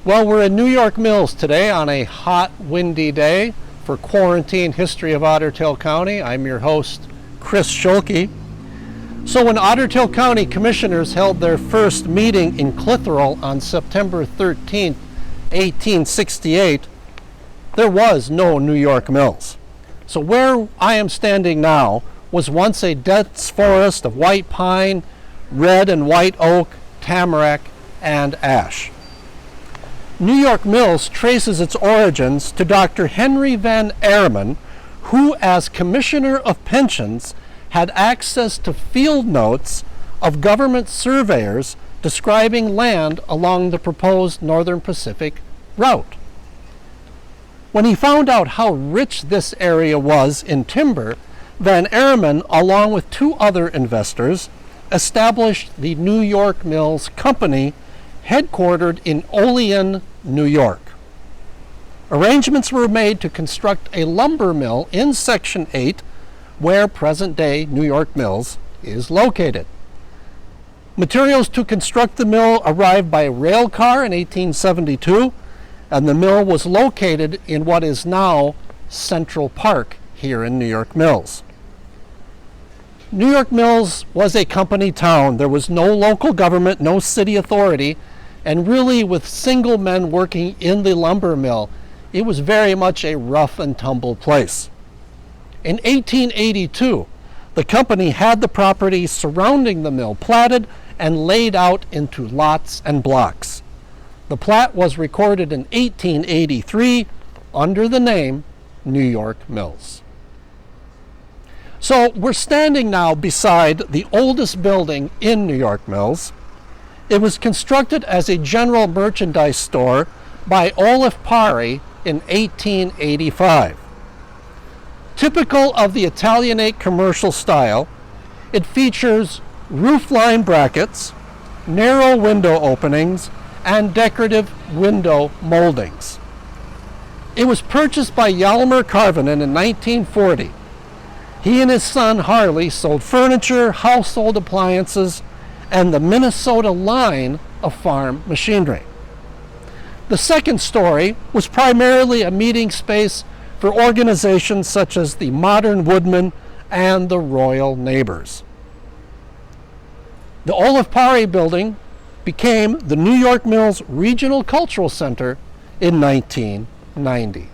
Well, we're in New York Mills today on a hot, windy day for Quarantine History of Ottertail County. I'm your host, Chris Schuelke. So when Ottertail County Commissioners held their first meeting in Clitheroe on September 13, 1868, there was no New York Mills. So where I am standing now was once a dense forest of white pine, red and white oak, tamarack, and ash. New York Mills traces its origins to Dr. Henry Van Airman, who, as Commissioner of Pensions, had access to field notes of government surveyors describing land along the proposed Northern Pacific route. When he found out how rich this area was in timber, Van Airman, along with two other investors, established the New York Mills Company, headquartered in Olean, New York. Arrangements were made to construct a lumber mill in Section 8, where present-day New York Mills is located. Materials to construct the mill arrived by rail car in 1872, and the mill was located in what is now Centennial Park here in New York Mills. New York Mills was a company town. There was no local government, no city authority, and really with single men working in the lumber mill, it was very much a rough and tumble place. In 1882, the company had the property surrounding the mill platted and laid out into lots and blocks. The plat was recorded in 1883 under the name New York Mills. So we're standing now beside the oldest building in New York Mills. It was constructed as a general merchandise store by Olaf Pari in 1885. Typical of the Italianate commercial style, it features roofline brackets, narrow window openings, and decorative window moldings. It was purchased by Hjalmar Karvinen in 1940. He and his son Harley sold furniture, household appliances, and the Minnesota line of farm machinery. The second story was primarily a meeting space for organizations such as the Modern Woodmen and the Royal Neighbors. The Olaf Pari building became the New York Mills Regional Cultural Center in 1990.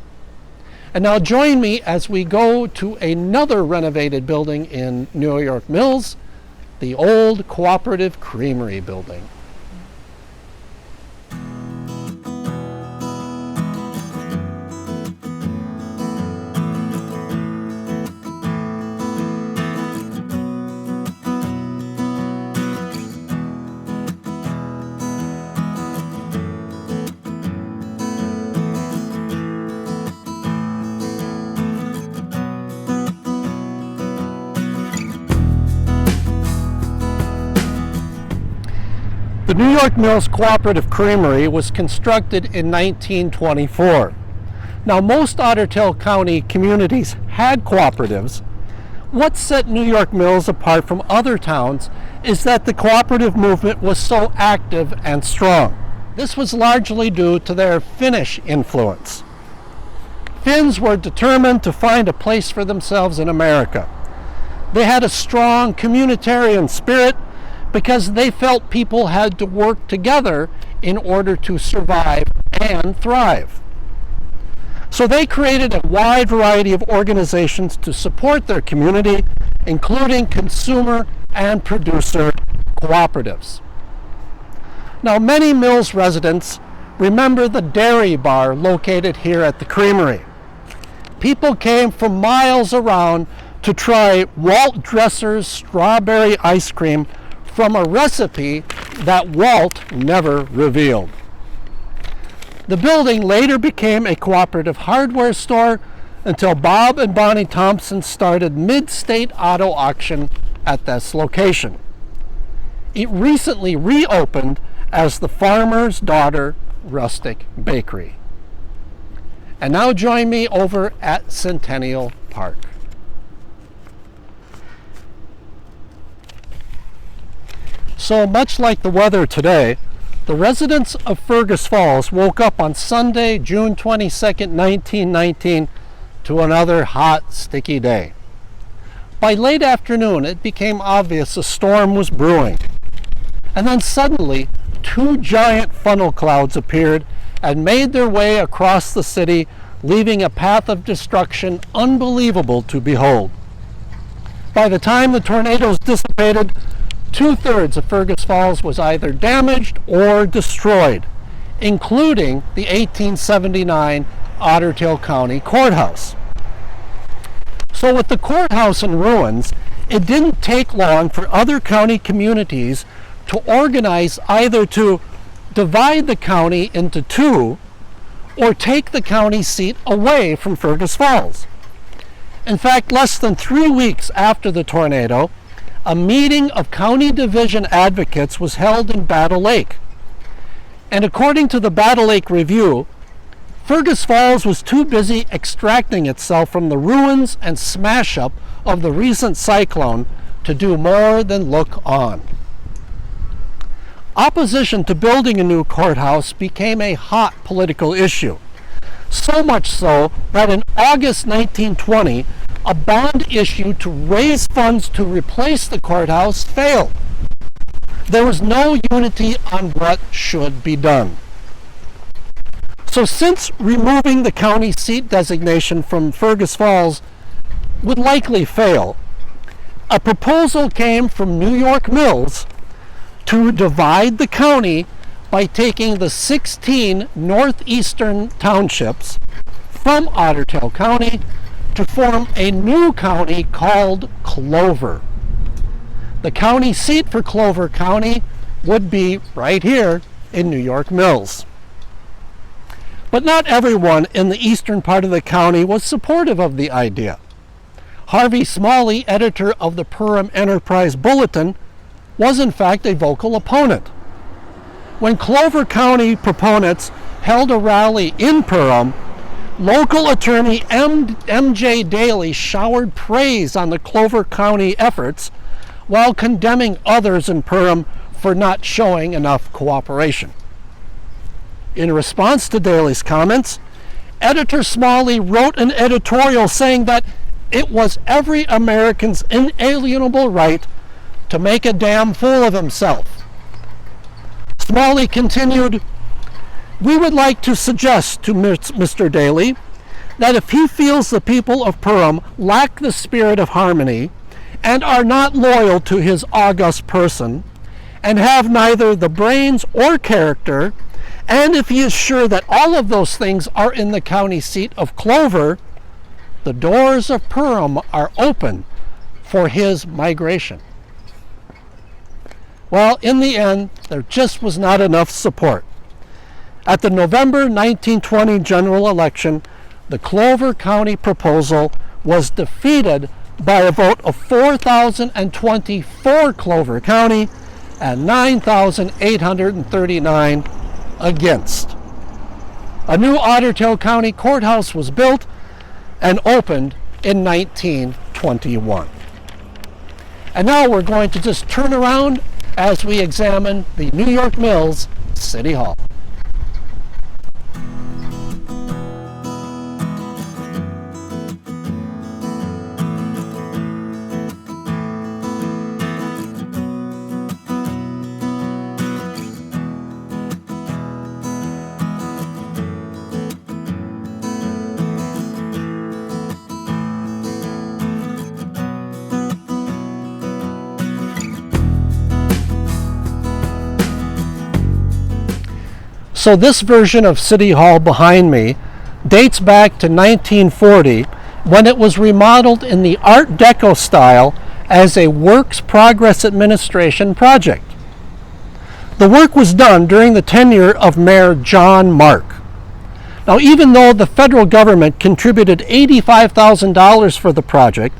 And now join me as we go to another renovated building in New York Mills, the old Cooperative Creamery building. The New York Mills Cooperative Creamery was constructed in 1924. Now, most Ottertail County communities had cooperatives. What set New York Mills apart from other towns is that the cooperative movement was so active and strong. This was largely due to their Finnish influence. Finns were determined to find a place for themselves in America. They had a strong communitarian spirit because they felt people had to work together in order to survive and thrive. So they created a wide variety of organizations to support their community, including consumer and producer cooperatives. Now, many Mills residents remember the dairy bar located here at the Creamery. People came from miles around to try Walt Dresser's strawberry ice cream from a recipe that Walt never revealed. The building later became a cooperative hardware store until Bob and Bonnie Thompson started Mid-State Auto Auction at this location. It recently reopened as the Farmer's Daughter Rustic Bakery. And now join me over at Centennial Park. So much like the weather today, The residents of Fergus Falls woke up on Sunday, June 22nd, 1919, to another hot, sticky day. By late afternoon, it became obvious a storm was brewing. And then suddenly, two giant funnel clouds appeared and made their way across the city, leaving a path of destruction unbelievable to behold. By the time the tornadoes dissipated, 2/3 of Fergus Falls was either damaged or destroyed, including the 1879 Otter County Courthouse. So with the courthouse in ruins, it didn't take long for other county communities to organize either to divide the county into two or take the county seat away from Fergus Falls. In fact, less than 3 weeks after the tornado, a meeting of county division advocates was held in Battle Lake. And according to the Battle Lake Review, Fergus Falls was too busy extracting itself from the ruins and smash-up of the recent cyclone to do more than look on. Opposition to building a new courthouse became a hot political issue. So much so that in August 1920, a bond issue to raise funds to replace the courthouse failed. There was no unity on what should be done. So since removing the county seat designation from Fergus Falls would likely fail, a proposal came from New York Mills to divide the county by taking the 16 northeastern townships from Otter County to form a new county called Clover. The county seat for Clover County would be right here in New York Mills. But not everyone in the eastern part of the county was supportive of the idea. Harvey Smalley, editor of the Perham Enterprise Bulletin, was in fact a vocal opponent. When Clover County proponents held a rally in Perham, local attorney M.J. Daly showered praise on the Clover County efforts while condemning others in Perham for not showing enough cooperation. In response to Daly's comments, editor Smalley wrote an editorial saying that it was every American's inalienable right to make a damn fool of himself. Smalley continued, "We would like to suggest to Mr. Daly that if he feels the people of Perham lack the spirit of harmony and are not loyal to his august person and have neither the brains or character, and if he is sure that all of those things are in the county seat of Clover, the doors of Perham are open for his migration." Well, in the end, there just was not enough support. At the November 1920 general election, the Clover County proposal was defeated by a vote of 4,020 for Clover County and 9,839 against. A new Otter County courthouse was built and opened in 1921. And now we're going to just turn around as we examine the New York Mills City Hall. So this version of City Hall behind me dates back to 1940 when it was remodeled in the Art Deco style as a Works Progress Administration project. The work was done during the tenure of Mayor John Mark. Now, even though the federal government contributed $85,000 for the project,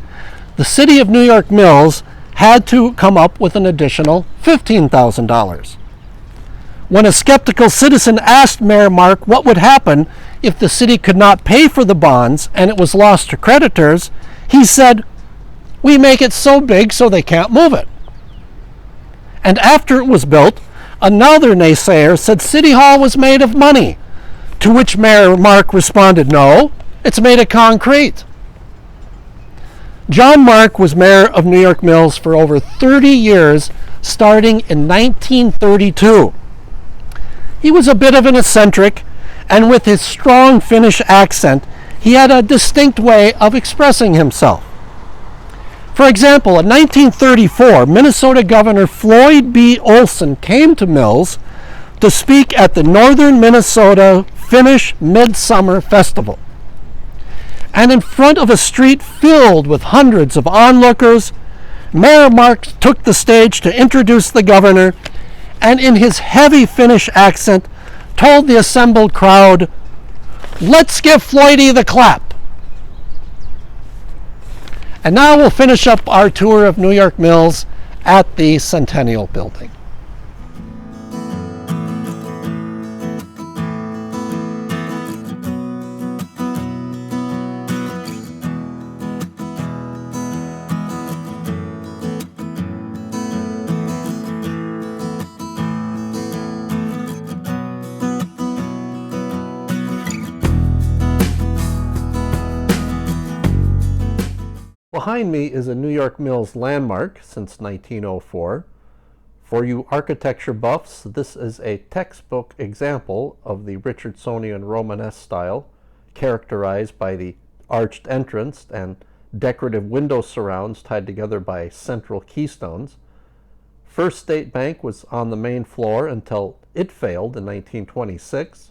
the City of New York Mills had to come up with an additional $15,000. When a skeptical citizen asked Mayor Mark what would happen if the city could not pay for the bonds and it was lost to creditors, he said, "We make it so big so they can't move it." And after it was built, Another naysayer said City Hall was made of money, to which Mayor Mark responded, "No, it's made of concrete." John Mark was mayor of New York Mills for over 30 years, starting in 1932. He was a bit of an eccentric, and with his strong Finnish accent, he had a distinct way of expressing himself. For example, in 1934, Minnesota Governor Floyd B. Olson came to Mills to speak at the Northern Minnesota Finnish Midsummer Festival. And in front of a street filled with hundreds of onlookers, Mayor Mark took the stage to introduce the governor, and in his heavy Finnish accent told the assembled crowd, "Let's give Floydie the clap." And now we'll finish up our tour of New York Mills at the Centennial Building. Behind me is a New York Mills landmark since 1904. For you architecture buffs, this is a textbook example of the Richardsonian Romanesque style, characterized by the arched entrance and decorative window surrounds tied together by central keystones. First State Bank was on the main floor until it failed in 1926.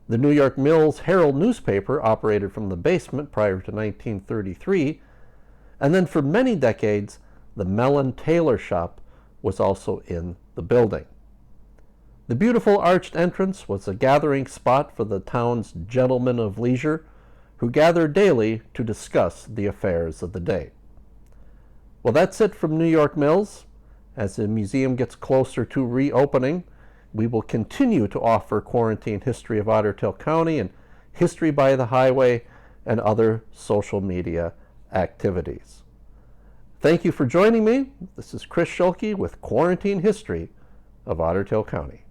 The New York Mills Herald newspaper operated from the basement prior to 1933. And then for many decades, the Mellon Tailor Shop was also in the building. The beautiful arched entrance was a gathering spot for the town's gentlemen of leisure who gathered daily to discuss the affairs of the day. Well, that's it from New York Mills. As the museum gets closer to reopening, we will continue to offer quarantine history of Otter Tail County and history by the highway and other social media activities. Thank you for joining me. This is Chris Schuelke with Quarantine History of Otter Tail County.